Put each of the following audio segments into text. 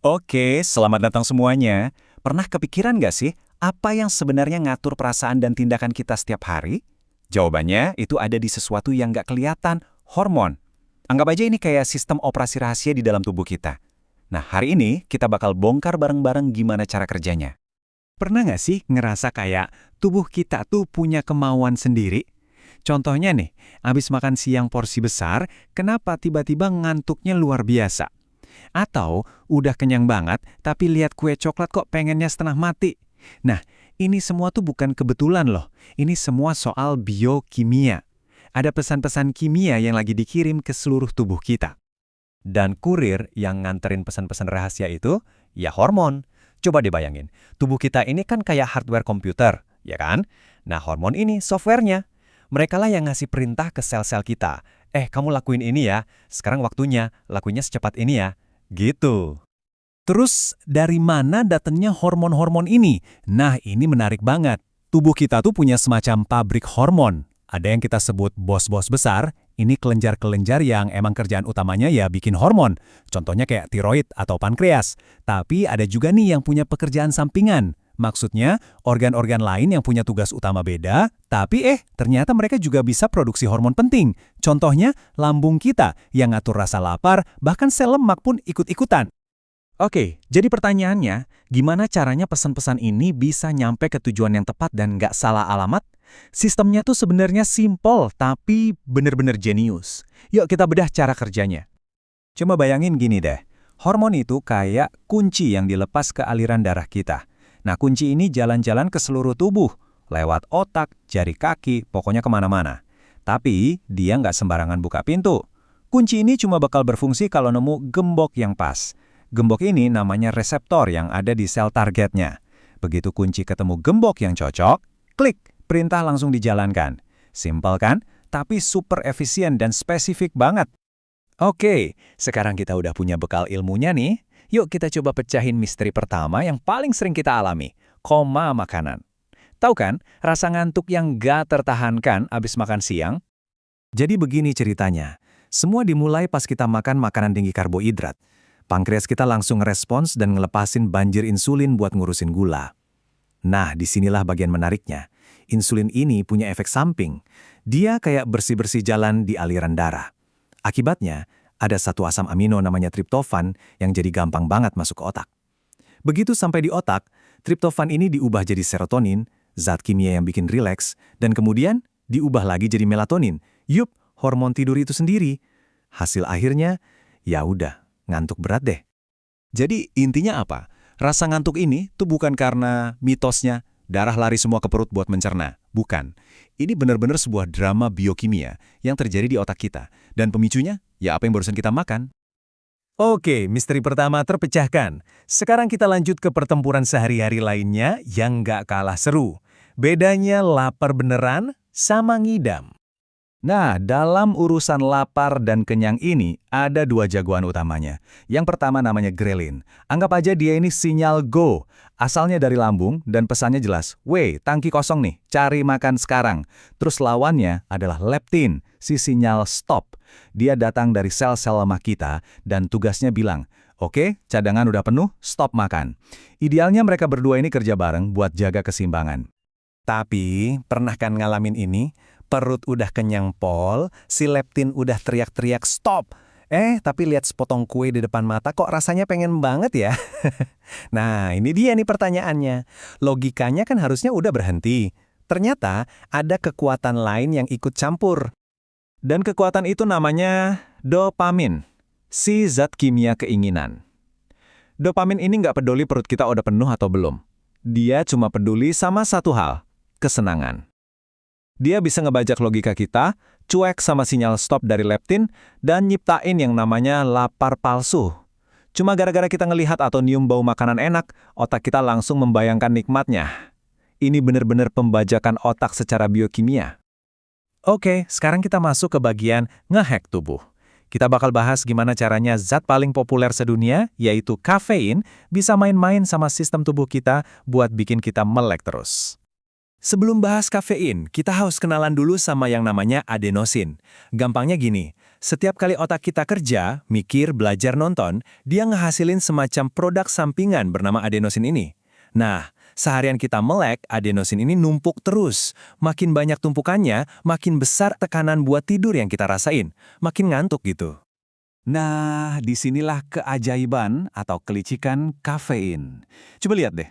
Oke, selamat datang semuanya. Pernah kepikiran nggak sih, apa yang sebenarnya ngatur perasaan dan tindakan kita setiap hari? Jawabannya itu ada di sesuatu yang nggak kelihatan, hormon. Anggap aja ini kayak sistem operasi rahasia di dalam tubuh kita. Nah, hari ini kita bakal bongkar bareng-bareng gimana cara kerjanya. Pernah nggak sih ngerasa kayak tubuh kita tuh punya kemauan sendiri? Contohnya nih, abis makan siang porsi besar, kenapa tiba-tiba ngantuknya luar biasa? Atau udah kenyang banget, tapi lihat kue coklat kok pengennya setengah mati. Nah, ini semua tuh bukan kebetulan loh. Ini semua soal biokimia. Ada pesan-pesan kimia yang lagi dikirim ke seluruh tubuh kita. Dan kurir yang nganterin pesan-pesan rahasia itu, ya hormon. Coba dibayangin, tubuh kita ini kan kayak hardware komputer, ya kan? Nah, hormon ini softwarenya. Mereka lah yang ngasih perintah ke sel-sel kita. Kamu lakuin ini ya, sekarang waktunya, lakuinnya secepat ini ya. Gitu. Terus, dari mana datangnya hormon-hormon ini? Nah, ini menarik banget. Tubuh kita tuh punya semacam pabrik hormon. Ada yang kita sebut bos-bos besar, ini kelenjar-kelenjar yang emang kerjaan utamanya ya bikin hormon. Contohnya kayak tiroid atau pankreas. Tapi ada juga nih yang punya pekerjaan sampingan. Maksudnya, organ-organ lain yang punya tugas utama beda, tapi ternyata mereka juga bisa produksi hormon penting. Contohnya, lambung kita yang ngatur rasa lapar, bahkan sel lemak pun ikut-ikutan. Oke, jadi pertanyaannya, gimana caranya pesan-pesan ini bisa nyampe ke tujuan yang tepat dan nggak salah alamat? Sistemnya tuh sebenarnya simple, tapi bener-bener jenius. Yuk kita bedah cara kerjanya. Coba bayangin gini deh, hormon itu kayak kunci yang dilepas ke aliran darah kita. Nah, kunci ini jalan-jalan ke seluruh tubuh, lewat otak, jari kaki, pokoknya kemana-mana. Tapi, dia nggak sembarangan buka pintu. Kunci ini cuma bakal berfungsi kalau nemu gembok yang pas. Gembok ini namanya reseptor yang ada di sel targetnya. Begitu kunci ketemu gembok yang cocok, klik, perintah langsung dijalankan. Simpel kan? Tapi super efisien dan spesifik banget. Oke, sekarang kita udah punya bekal ilmunya nih. Yuk kita coba pecahin misteri pertama yang paling sering kita alami, koma makanan. Tahu kan, rasa ngantuk yang gak tertahankan abis makan siang? Jadi begini ceritanya, semua dimulai pas kita makan makanan tinggi karbohidrat. Pankreas kita langsung respons dan ngelepasin banjir insulin buat ngurusin gula. Nah, disinilah bagian menariknya. Insulin ini punya efek samping. Dia kayak bersih-bersih jalan di aliran darah. Akibatnya, ada satu asam amino namanya triptofan yang jadi gampang banget masuk ke otak. Begitu sampai di otak, triptofan ini diubah jadi serotonin, zat kimia yang bikin rileks, dan kemudian diubah lagi jadi melatonin. Yup, hormon tidur itu sendiri. Hasil akhirnya, ya udah, ngantuk berat deh. Jadi intinya apa? Rasa ngantuk ini tuh bukan karena mitosnya, darah lari semua ke perut buat mencerna. Bukan. Ini benar-benar sebuah drama biokimia yang terjadi di otak kita. Dan pemicunya, ya apa yang barusan kita makan. Oke, misteri pertama terpecahkan. Sekarang kita lanjut ke pertempuran sehari-hari lainnya yang nggak kalah seru. Bedanya lapar beneran sama ngidam. Nah, dalam urusan lapar dan kenyang ini, ada dua jagoan utamanya. Yang pertama namanya grelin. Anggap aja dia ini sinyal go. Asalnya dari lambung dan pesannya jelas, "Weh, tangki kosong nih, cari makan sekarang." Terus lawannya adalah leptin, si sinyal stop. Dia datang dari sel-sel lemak kita dan tugasnya bilang, "Oke, cadangan udah penuh, stop makan." Idealnya mereka berdua ini kerja bareng buat jaga keseimbangan. Tapi, pernah kan ngalamin ini? Perut udah kenyang pol, si leptin udah teriak-teriak stop. Tapi lihat sepotong kue di depan mata kok rasanya pengen banget ya? Nah, ini dia nih pertanyaannya. Logikanya kan harusnya udah berhenti. Ternyata ada kekuatan lain yang ikut campur. Dan kekuatan itu namanya dopamin, si zat kimia keinginan. Dopamin ini nggak peduli perut kita udah penuh atau belum. Dia cuma peduli sama satu hal, kesenangan. Dia bisa ngebajak logika kita, cuek sama sinyal stop dari leptin, dan nyiptain yang namanya lapar palsu. Cuma gara-gara kita ngelihat atau nyium bau makanan enak, otak kita langsung membayangkan nikmatnya. Ini benar-benar pembajakan otak secara biokimia. Oke, sekarang kita masuk ke bagian ngehack tubuh. Kita bakal bahas gimana caranya zat paling populer sedunia, yaitu kafein, bisa main-main sama sistem tubuh kita buat bikin kita melek terus. Sebelum bahas kafein, kita harus kenalan dulu sama yang namanya adenosin. Gampangnya gini, setiap kali otak kita kerja, mikir, belajar, nonton, dia ngehasilin semacam produk sampingan bernama adenosin ini. Nah, seharian kita melek, adenosin ini numpuk terus. Makin banyak tumpukannya, makin besar tekanan buat tidur yang kita rasain. Makin ngantuk gitu. Nah, disinilah keajaiban atau kelicikan kafein. Coba lihat deh.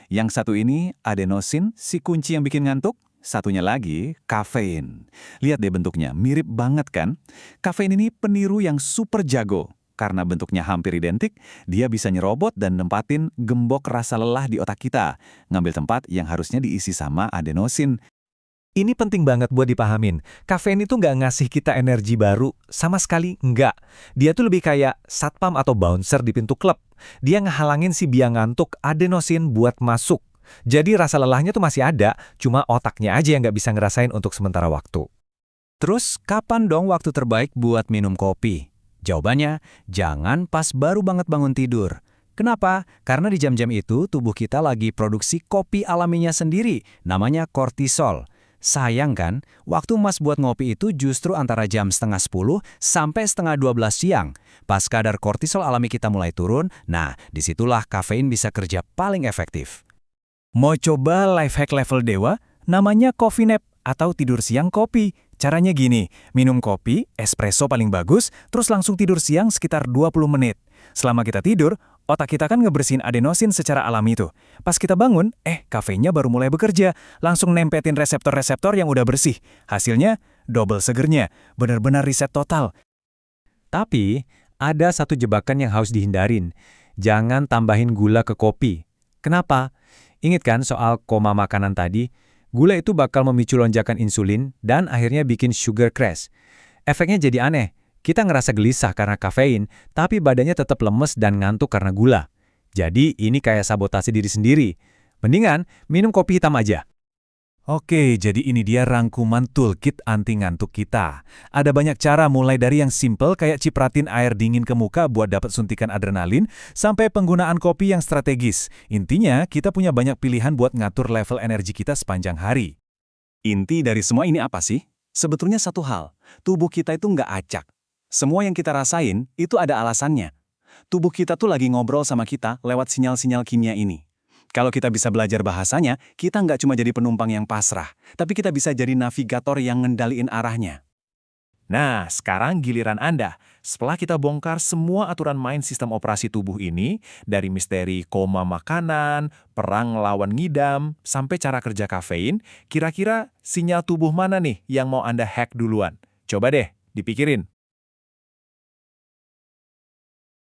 Yang satu ini adenosin, si kunci yang bikin ngantuk. Satunya lagi, kafein. Lihat deh bentuknya, mirip banget kan? Kafein ini peniru yang super jago. Karena bentuknya hampir identik, dia bisa nyerobot dan nempatin gembok rasa lelah di otak kita. Ngambil tempat yang harusnya diisi sama adenosin. Ini penting banget buat dipahamin. Kafein itu nggak ngasih kita energi baru, sama sekali nggak. Dia tuh lebih kayak satpam atau bouncer di pintu klub. Dia ngehalangin si biang ngantuk adenosin buat masuk. Jadi rasa lelahnya tuh masih ada, cuma otaknya aja yang nggak bisa ngerasain untuk sementara waktu. Terus, kapan dong waktu terbaik buat minum kopi? Jawabannya, jangan pas baru banget bangun tidur. Kenapa? Karena di jam-jam itu tubuh kita lagi produksi kopi alaminya sendiri, namanya kortisol. Sayang kan, waktu Mas buat ngopi itu justru antara jam 11:30 sampai 11:30 siang. Pas kadar kortisol alami kita mulai turun, nah disitulah kafein bisa kerja paling efektif. Mau coba life hack level dewa? Namanya coffee nap atau tidur siang kopi. Caranya gini, minum kopi, espresso paling bagus, terus langsung tidur siang sekitar 20 menit. Selama kita tidur, otak kita kan ngebersihin adenosin secara alami tuh. Pas kita bangun, kafeinnya baru mulai bekerja, langsung nempetin reseptor-reseptor yang udah bersih. Hasilnya, double segernya, benar-benar riset total. Tapi, ada satu jebakan yang harus dihindarin. Jangan tambahin gula ke kopi. Kenapa? Ingat kan soal koma makanan tadi? Gula itu bakal memicu lonjakan insulin dan akhirnya bikin sugar crash. Efeknya jadi aneh. Kita ngerasa gelisah karena kafein, tapi badannya tetap lemes dan ngantuk karena gula. Jadi ini kayak sabotase diri sendiri. Mendingan minum kopi hitam aja. Oke, jadi ini dia rangkuman toolkit anti ngantuk kita. Ada banyak cara mulai dari yang simple kayak cipratin air dingin ke muka buat dapat suntikan adrenalin, sampai penggunaan kopi yang strategis. Intinya, kita punya banyak pilihan buat ngatur level energi kita sepanjang hari. Inti dari semua ini apa sih? Sebetulnya satu hal, tubuh kita itu nggak acak. Semua yang kita rasain, itu ada alasannya. Tubuh kita tuh lagi ngobrol sama kita lewat sinyal-sinyal kimia ini. Kalau kita bisa belajar bahasanya, kita nggak cuma jadi penumpang yang pasrah, tapi kita bisa jadi navigator yang ngendaliin arahnya. Nah, sekarang giliran Anda. Setelah kita bongkar semua aturan main sistem operasi tubuh ini, dari misteri koma makanan, perang lawan ngidam, sampai cara kerja kafein, kira-kira sinyal tubuh mana nih yang mau Anda hack duluan? Coba deh, dipikirin.